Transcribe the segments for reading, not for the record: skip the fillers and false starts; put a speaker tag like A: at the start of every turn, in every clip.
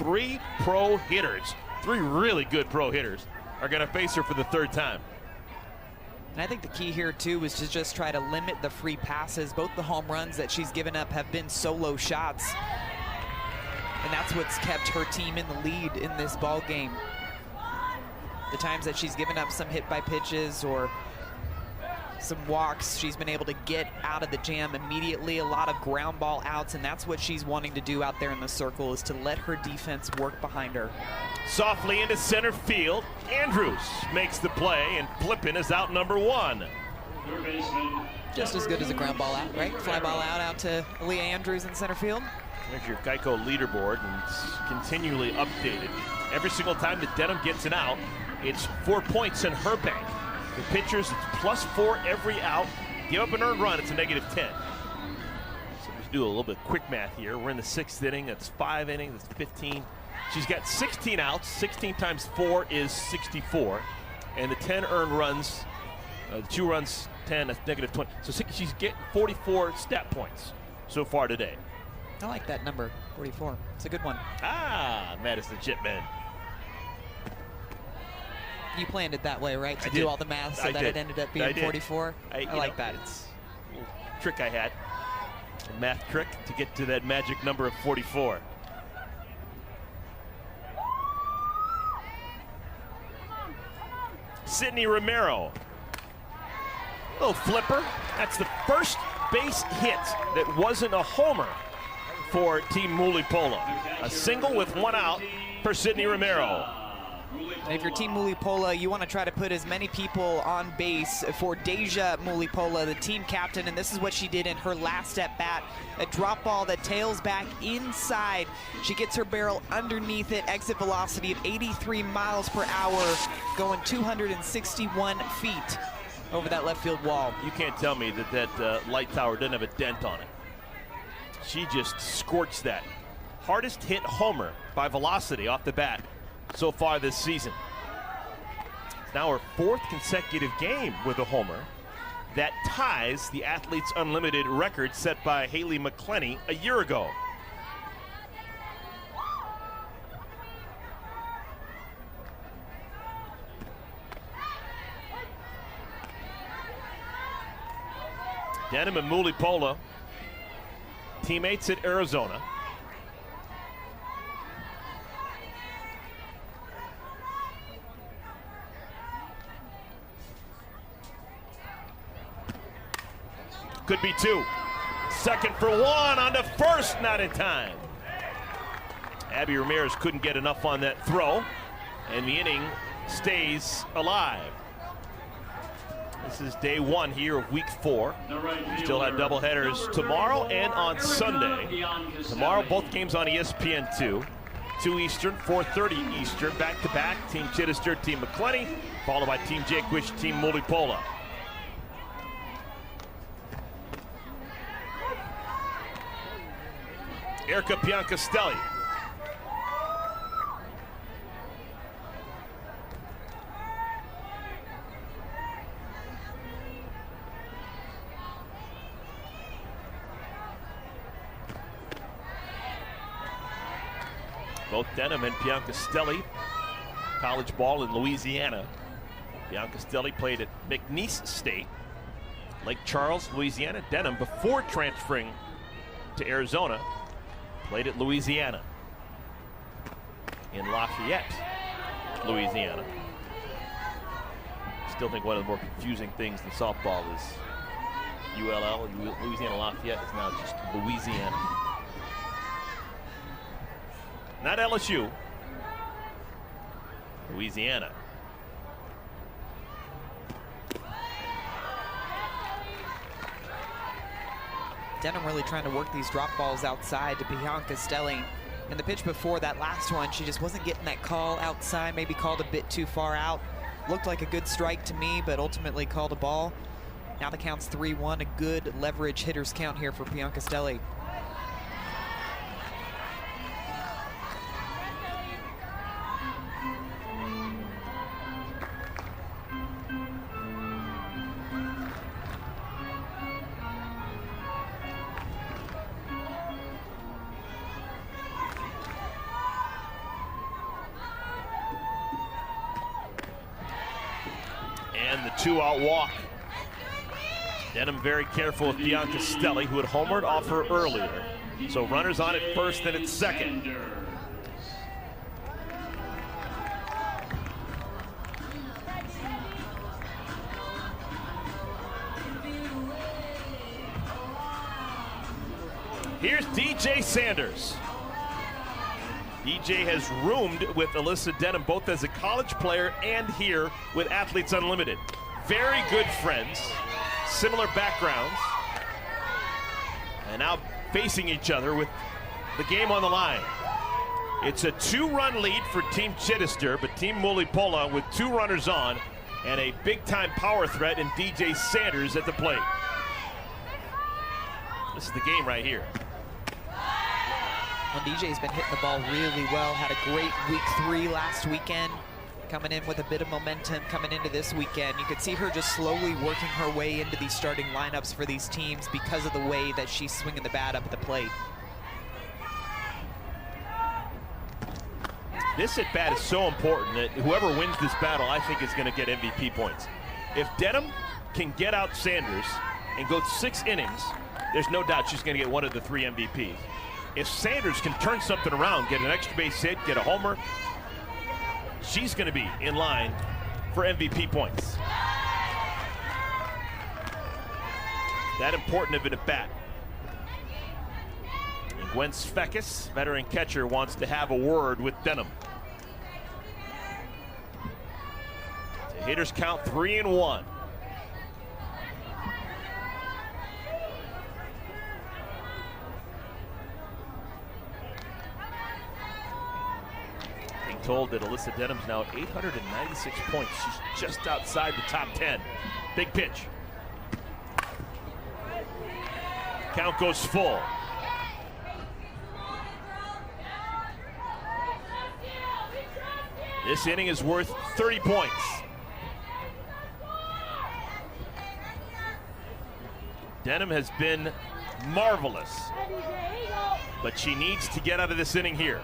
A: three pro hitters, three really good pro hitters, are going to face her for the third time.
B: And I think the key here, too, is to just try to limit the free passes. Both the home runs that she's given up have been solo shots. And that's what's kept her team in the lead in this ball game. The times that she's given up some hit by pitches or some walks, she's been able to get out of the jam immediately. A lot of ground ball outs, and that's what she's wanting to do out there in the circle, is to let her defense work behind her.
A: Softly into center field. Andrews makes the play, and Flippin is out number one.
B: Just as good as a ground ball out, right? Fly ball out to Leah Andrews in center field.
A: There's your Geico leaderboard, and it's continually updated. Every single time that Denham gets an out, it's 4 points in her bank. The pitchers, it's +4 every out. Give up an earned run, it's a -10. So let's do a little bit of quick math here. We're in the 6th inning. That's 5 innings. That's 15. She's got 16 outs. 16 times 4 is 64. And the 10 earned runs, the 2 runs, 10, that's -20. So she's getting 44 stat points so far today.
B: I like that number, 44. It's a good one.
A: Ah, Madison Chipman.
B: You planned it that way, right? To do all the math so that it ended up being 44? I like that.
A: It's a little trick I had, a math trick to get to that magic number of 44. Sydney Romero. Little flipper. That's the first base hit that wasn't a homer for Team Mulipola. A single with 1 out for Sydney Romero.
B: And if you're Team Mulipola, you want to try to put as many people on base for Deja Mulipola, the team captain, and this is what she did in her last at-bat. A drop ball that tails back inside. She gets her barrel underneath it, exit velocity of 83 miles per hour, going 261 feet over that left field wall.
A: You can't tell me that that light tower doesn't have a dent on it. She just scorched that. Hardest hit homer by velocity off the bat so far this season. It's now her 4th consecutive game with a homer. That ties the Athletes Unlimited record set by Haley McClenny a year ago. Denham and Mulipola, teammates at Arizona. Could be 2. Second for 1 on the first, not in time. Abby Ramirez couldn't get enough on that throw, and the inning stays alive. This is day 1 here of week 4. We still have doubleheaders tomorrow and on Sunday. Tomorrow, both games on ESPN2. 2 Eastern, 4:30 Eastern, back-to-back. Team Chittister, Team McClenny, followed by Team Jaquish, Team Mulipola. Erica Piancastelli. Both Denham and Piancastelli, college ball in Louisiana. Piancastelli played at McNeese State, Lake Charles, Louisiana. Denham, before transferring to Arizona, played at Louisiana in Lafayette, Louisiana. Still think one of the more confusing things in softball is ULL, Louisiana Lafayette is now just Louisiana. Not LSU, Louisiana.
B: Denham really trying to work these drop balls outside to Piancastelli. And the pitch before that last one, she just wasn't getting that call outside, maybe called a bit too far out. Looked like a good strike to me, but ultimately called a ball. Now the count's 3-1, a good leverage hitters count here for Piancastelli.
A: And the 2-out walk. Denham very careful with Bianca Stelli, who had homered off her earlier. So runners on at first and at second. Here's DJ Sanders. DJ has roomed with Alyssa Denham, both as a college player and here with Athletes Unlimited. Very good friends, similar backgrounds, and now facing each other with the game on the line. It's a 2-run lead for Team Chittister, but Team Mulipola with 2 runners on and a big-time power threat in DJ Sanders at the plate. This is the game right here.
B: Well, DJ's been hitting the ball really well. Had a great week 3 last weekend. Coming in with a bit of momentum coming into this weekend. You could see her just slowly working her way into these starting lineups for these teams because of the way that she's swinging the bat up at the plate.
A: This at bat is so important that whoever wins this battle, I think, is going to get MVP points. If Denham can get out Sanders and go 6 innings, there's no doubt she's going to get one of the 3 MVPs. If Sanders can turn something around, get an extra base hit, get a homer, she's going to be in line for MVP points. That important of an at bat. And Gwen Svekis, veteran catcher, wants to have a word with Denham. The hitters count 3-1. Told that Alyssa Denham's now at 896 points. She's just outside the top 10. Big pitch. Count goes full. This inning is worth 30 points. Denham has been marvelous, but she needs to get out of this inning here.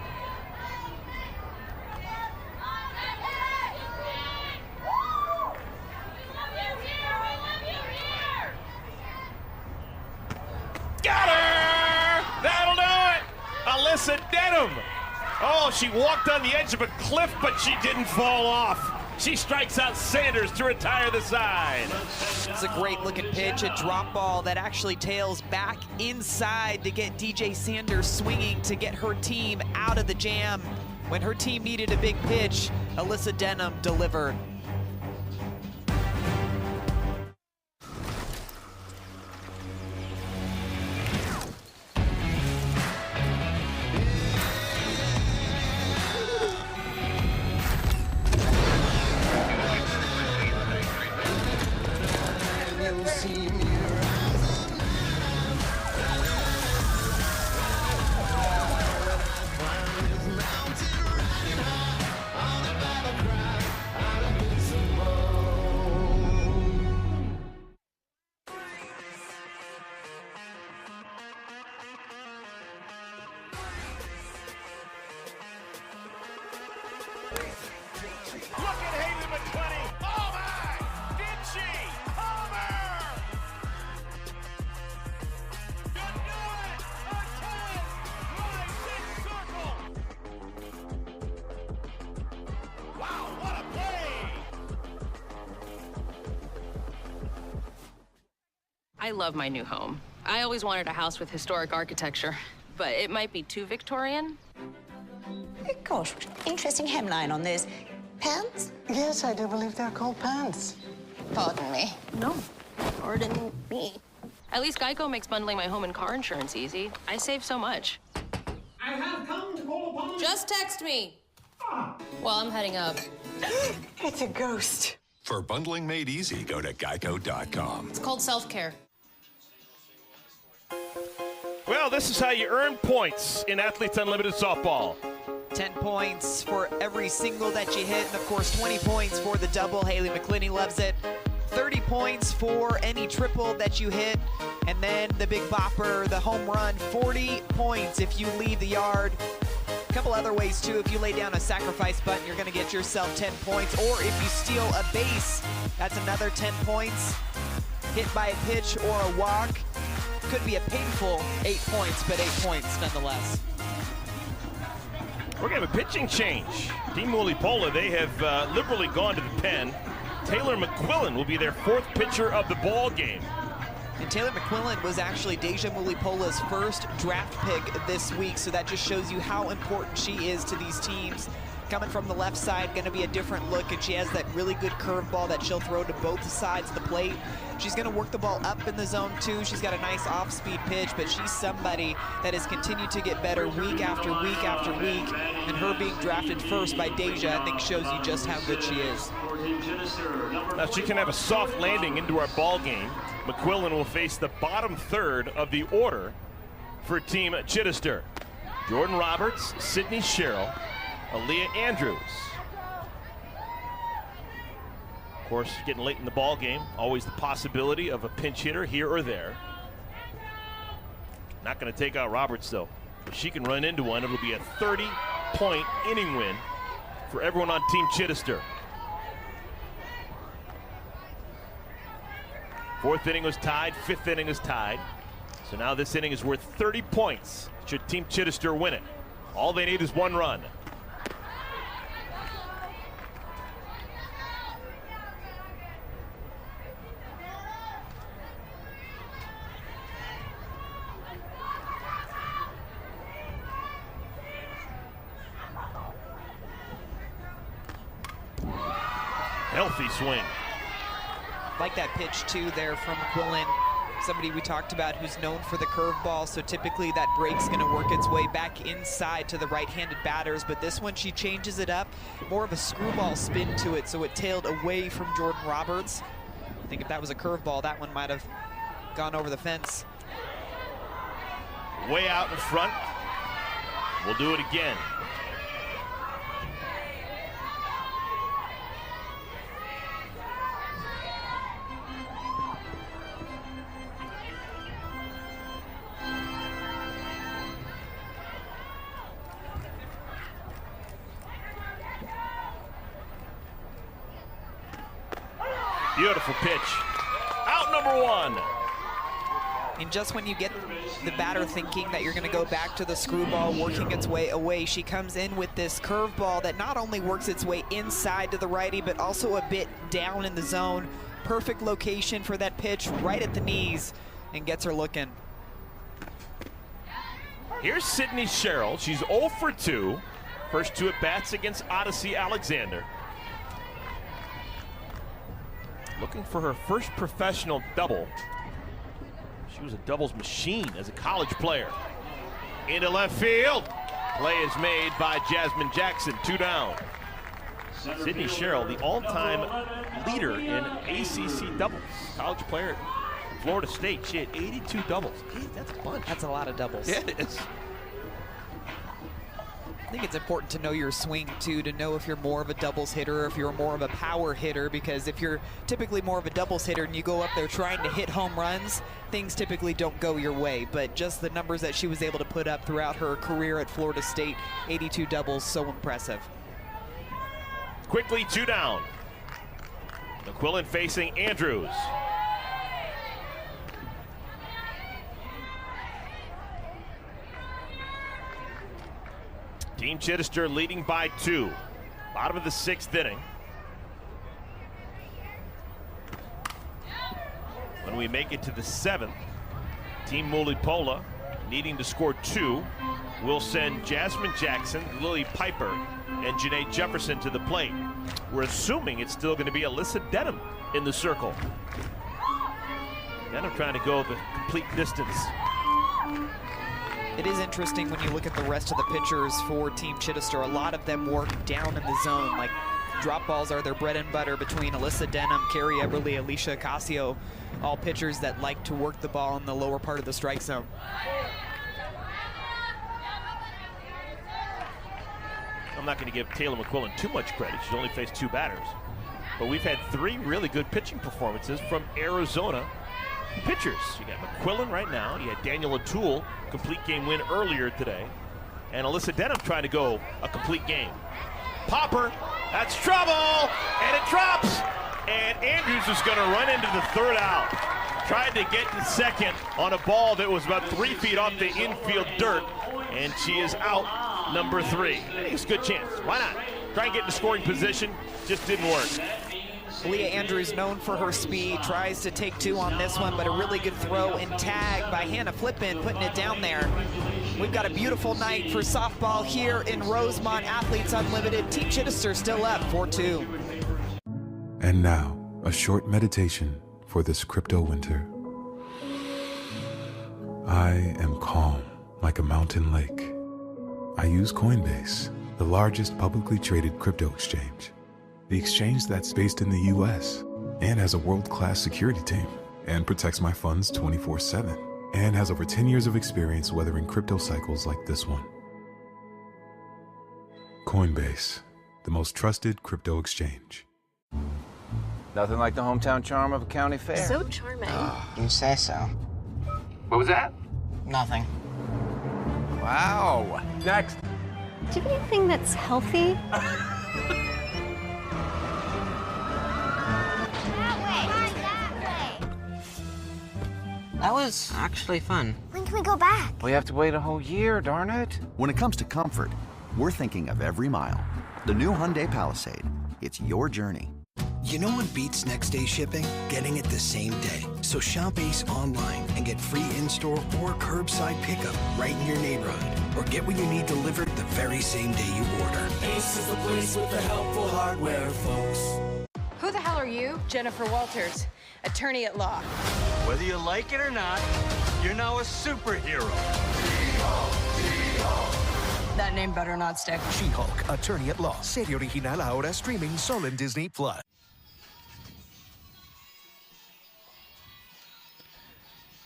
A: Alyssa Denham. Oh, she walked on the edge of a cliff, but she didn't fall off. She strikes out Sanders to retire the side.
B: It's a great looking pitch, a drop ball that actually tails back inside to get DJ Sanders swinging to get her team out of the jam. When her team needed a big pitch, Alyssa Denham delivered.
C: I love my new home. I always wanted a house with historic architecture, but it might be too Victorian.
D: Oh, gosh, interesting hemline on those pants.
E: Yes, I do believe they're called pants.
D: Pardon me.
C: No, pardon me. At least Geico makes bundling my home and car insurance easy. I save so much.
E: I have come to call upon...
C: Just text me. Well, I'm heading up.
E: It's a ghost.
F: For bundling made easy, go to geico.com.
C: It's called self-care.
A: Well, this is how you earn points in Athletes Unlimited Softball.
B: 10 points for every single that you hit, and of course 20 points for the double. Haley McClinney loves it. 30 points for any triple that you hit, and then the big bopper, the home run. 40 points if you leave the yard. A couple other ways too. If you lay down a sacrifice button, you're going to get yourself 10 points. Or if you steal a base, that's another 10 points. Hit by a pitch or a walk, could be a painful 8 points, but 8 points nonetheless.
A: We're going to have a pitching change. Team Mulipola, they have liberally gone to the pen. Taylor McQuillan will be their 4th pitcher of the ball game.
B: And Taylor McQuillan was actually Deja Mulipola's first draft pick this week, so that just shows you how important she is to these teams. Coming from the left side, going to be a different look, and she has that really good curveball that she'll throw to both sides of the plate. She's going to work the ball up in the zone too. She's got a nice off-speed pitch, but she's somebody that has continued to get better week after week after week, and her being drafted first by Deja, I think, shows you just how good she is.
A: Now she can have a soft landing into our ball game. McQuillan will face the bottom third of the order for Team Chittister. Jordan Roberts, Sydney Sherrill, Aaliyah Andrews. Of course, getting late in the ball game, always the possibility of a pinch hitter here or there. Not going to take out Roberts though. If she can run into one, it'll be a 30-point inning win for everyone on Team Chittister. 4th inning was tied, 5th inning is tied. So now this inning is worth 30 points should Team Chittister win it. All they need is 1 run. Healthy swing.
B: Like that pitch too there from McQuillan, somebody we talked about who's known for the curveball, so typically that break's going to work its way back inside to the right-handed batters, but this one she changes it up, more of a screwball spin to it, so it tailed away from Jordan Roberts. I think if that was a curveball, that one might have gone over the fence.
A: Way out in front. We'll do it again. Beautiful pitch. Out number 1.
B: And just when you get the batter thinking that you're going to go back to the screwball working its way away, she comes in with this curveball that not only works its way inside to the righty, but also a bit down in the zone. Perfect location for that pitch, right at the knees, and gets her looking.
A: Here's Sydney Sherrill. She's 0 for 2. First 2 at-bats against Odyssey Alexander. Looking for her first professional double. She was a doubles machine as a college player. Into left field. Play is made by Jasmine Jackson, 2 down. Sydney Sherrill, the all-time leader in ACC doubles. College player at Florida State. She had 82 doubles. Hey, that's a bunch.
B: That's a lot of doubles.
A: Yeah, it is.
B: I think it's important to know your swing too, to know if you're more of a doubles hitter or if you're more of a power hitter, because if you're typically more of a doubles hitter and you go up there trying to hit home runs, things typically don't go your way. But just the numbers that she was able to put up throughout her career at Florida State, 82 doubles, so impressive.
A: Quickly 2 down. McQuillan facing Andrews. Team Chittister leading by 2. Bottom of the 6th inning. When we make it to the 7th, Team Mulipola needing to score 2 will send Jasmine Jackson, Lily Piper, and Janae Jefferson to the plate. We're assuming it's still going to be Alyssa Denham in the circle. Denham trying to go the complete distance.
B: It is interesting when you look at the rest of the pitchers for Team Chittister. A lot of them work down in the zone. Like, drop balls are their bread and butter between Alyssa Denham, Carrie Eberly, Alicia Ocasio, all pitchers that like to work the ball in the lower part of the strike zone.
A: I'm not going to give Taylor McQuillan too much credit. She's only faced 2 batters. But we've had 3 really good pitching performances from Arizona pitchers. You got McQuillan right now. You had Daniel O'Toole, complete game win earlier today. and Alyssa Denham trying to go a complete game. Popper, that's trouble, and it drops. And Andrews is going to run into the third out. Tried to get to second on a ball that was about 3 feet off the infield dirt, and she is out, number 3. I think it's a good chance. Why not? Try and get into scoring position. Just didn't work.
B: Leah Andrews, known for her speed, tries to take 2 on this one, but a really good throw and tag by Hannah Flippin, putting it down there. We've got a beautiful night for softball here in Rosemont. Athletes Unlimited. Team Chittister still up 4-2.
G: And now, a short meditation for this crypto winter. I am calm like a mountain lake. I use Coinbase, the largest publicly traded crypto exchange. The exchange that's based in the US and has a world-class security team and protects my funds 24/7 and has over 10 years of experience weathering crypto cycles like this one. Coinbase, the most trusted crypto exchange.
H: Nothing like the hometown charm of a county fair.
C: So charming.
E: You say so.
H: What was that?
E: Nothing.
H: Wow. Next.
I: Do you have anything that's healthy?
E: That was actually fun.
I: When can we go back?
H: We have to wait a whole year, darn it.
J: When it comes to comfort, we're thinking of every mile. The new Hyundai Palisade. It's your journey.
K: You know what beats next day shipping? Getting it the same day. So shop Ace online and get free in-store or curbside pickup right in your neighborhood. Or get what you need delivered the very same day you order.
L: Ace is the place with the helpful hardware, folks.
M: Who the hell are you? Jennifer Walters, attorney at law.
L: Whether you like it or not, you're now a superhero.
M: That name better not stick.
K: She-Hulk, attorney at law. Serie original ahora streaming solo en Disney+.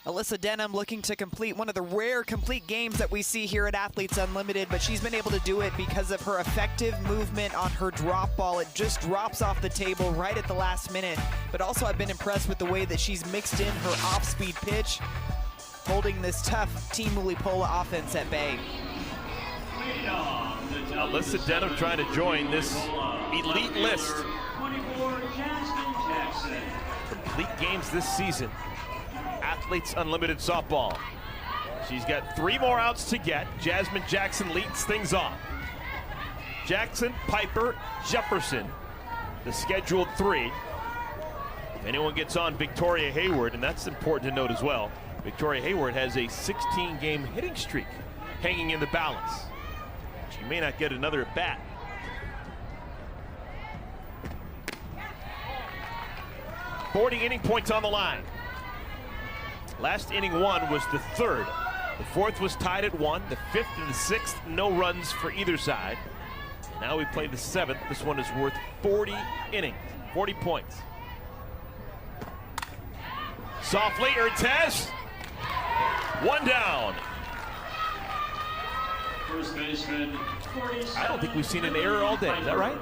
B: Alyssa Denham looking to complete one of the rare complete games that we see here at Athletes Unlimited, but she's been able to do it because of her effective movement on her drop ball. It just drops off the table right at the last minute. But also I've been impressed with the way that she's mixed in her off-speed pitch, holding this tough Team Ulipola offense at bay.
A: Alyssa Denham trying to join this elite list. Complete games this season. Athletes Unlimited softball. She's got 3 more outs to get. Jasmine Jackson leads things off. Jackson, Piper, Jefferson, the scheduled 3. If anyone gets on Victoria Hayward, and that's important to note as well, Victoria Hayward has a 16-game hitting streak hanging in the balance. She may not get another at bat. Forty inning points on the line. Last inning 1 was the 3rd. The 4th was tied at 1. The 5th and the 6th, no runs for either side. Now we play the 7th. This one is worth 40 innings, 40 points. Softly, Urtez. 1 down.
L: First baseman,
A: I don't think we've seen an error all day. Is that right?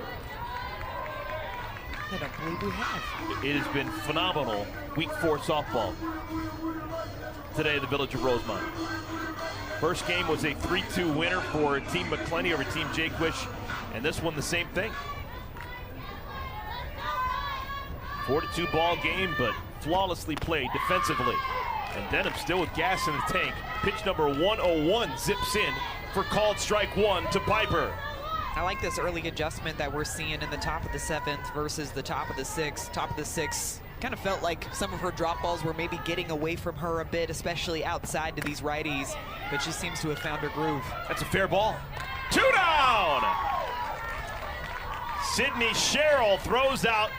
B: I don't believe we have.
A: It has been phenomenal week 4 softball today in the village of Rosemont. First game was a 3-2 winner for Team McClenny over Team Jaquish, and this one the same thing. 4-2 ball game, but flawlessly played defensively. And Denham still with gas in the tank. Pitch number 101 zips in for called strike 1 to Piper.
B: I like this early adjustment that we're seeing in the top of the 7th versus the top of the 6th. Top of the 6th kind of felt like some of her drop balls were maybe getting away from her a bit, especially outside to these righties, but she seems to have found her groove.
A: That's a fair ball. 2 down! Sydney Sherrill throws out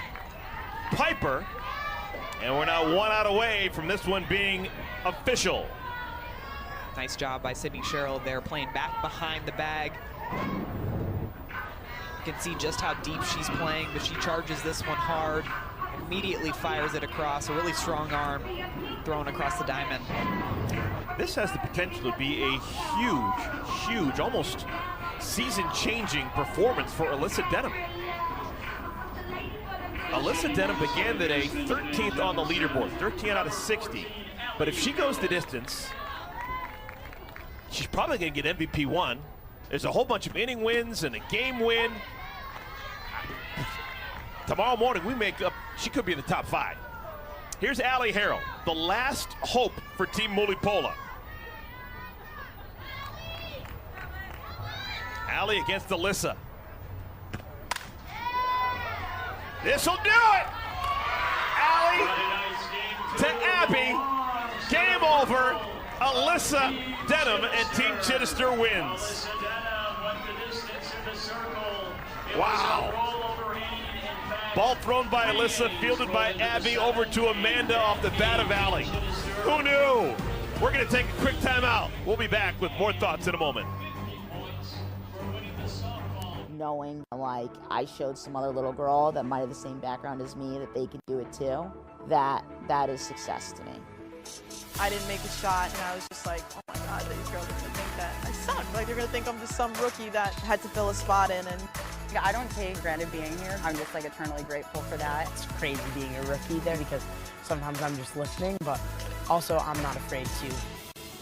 A: Piper, and we're now 1 out away from this one being official.
B: Nice job by Sydney Sherrill there, playing back behind the bag. You can see just how deep she's playing, but she charges this one hard, immediately fires it across. A really strong arm thrown across the diamond.
A: This has the potential to be a huge, almost season-changing performance for Alyssa Denham. Alyssa Denham began today 13th on the leaderboard, 13 out of 60. But if she goes the distance, she's probably going to get MVP 1, There's a whole bunch of inning wins and a game win. Tomorrow morning, we make up, she could be in the top 5. Here's Allie Harrell, the last hope for Team Mulipola. Allie against Alyssa. This'll do it! Allie to Abby. Game over. Alyssa Denham and Team Chittister wins. Wow. Ball thrown by Alyssa, fielded by Abby, over to Amanda off the bat of Allie. Who knew? We're going to take a quick timeout. We'll be back with more thoughts in a moment.
N: Knowing, like, I showed some other little girl that might have the same background as me that they could do it too, that is success to me.
O: I didn't make a shot, and I was just like, oh my God, these girls are gonna think that I suck. Like, they're gonna think I'm just some rookie that had to fill a spot in. And
P: I don't take granted being here. I'm just like eternally grateful for that.
Q: It's crazy being a rookie there because sometimes I'm just listening, but also I'm not afraid to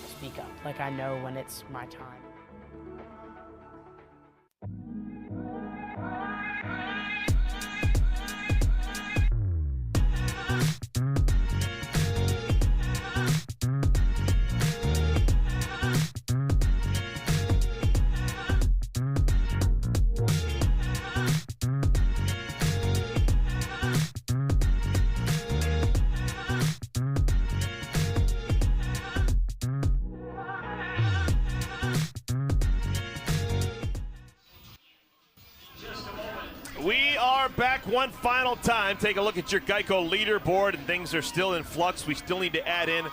Q: speak up. Like, I know when it's my time.
A: We are back one final time. Take a look at your Geico leaderboard, and things are still in flux. We still need to add in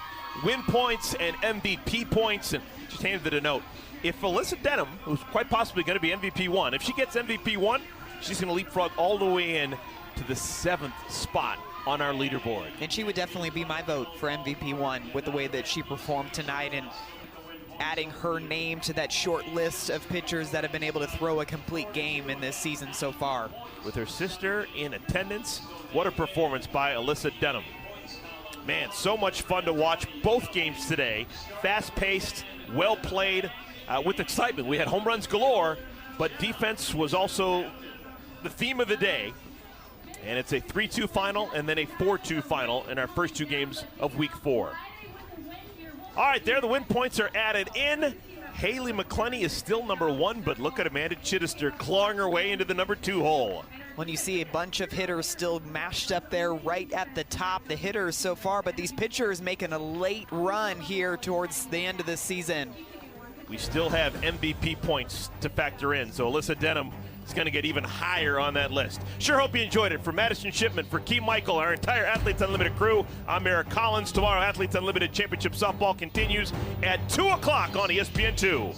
A: win points and MVP points. And just handed it a note. If Alyssa Denham, who's quite possibly going to be MVP 1, if she gets MVP 1, she's going to leapfrog all the way in to the 7th spot on our leaderboard.
B: And she would definitely be my vote for MVP 1 with the way that she performed tonight and adding her name to that short list of pitchers that have been able to throw a complete game in this season so far.
A: With her sister in attendance, what a performance by Alyssa Denham. Man, so much fun to watch both games today. Fast-paced, well-played, with excitement. We had home runs galore, but defense was also the theme of the day. And it's a 3-2 final and then a 4-2 final in our first 2 games of week 4. All right, there the win points are added in. Haley McClenny is still number 1, but look at Amanda Chittister clawing her way into the number 2 hole.
B: When you see a bunch of hitters still mashed up there right at the top, the hitters so far, but these pitchers making a late run here towards the end of this season.
A: We still have MVP points to factor in, so Alyssa Denham is going to get even higher on that list. Sure hope you enjoyed it. For Madison Shipman, for Key Michael, our entire Athletes Unlimited crew, I'm Eric Collins. Tomorrow, Athletes Unlimited Championship Softball continues at 2 o'clock on ESPN2.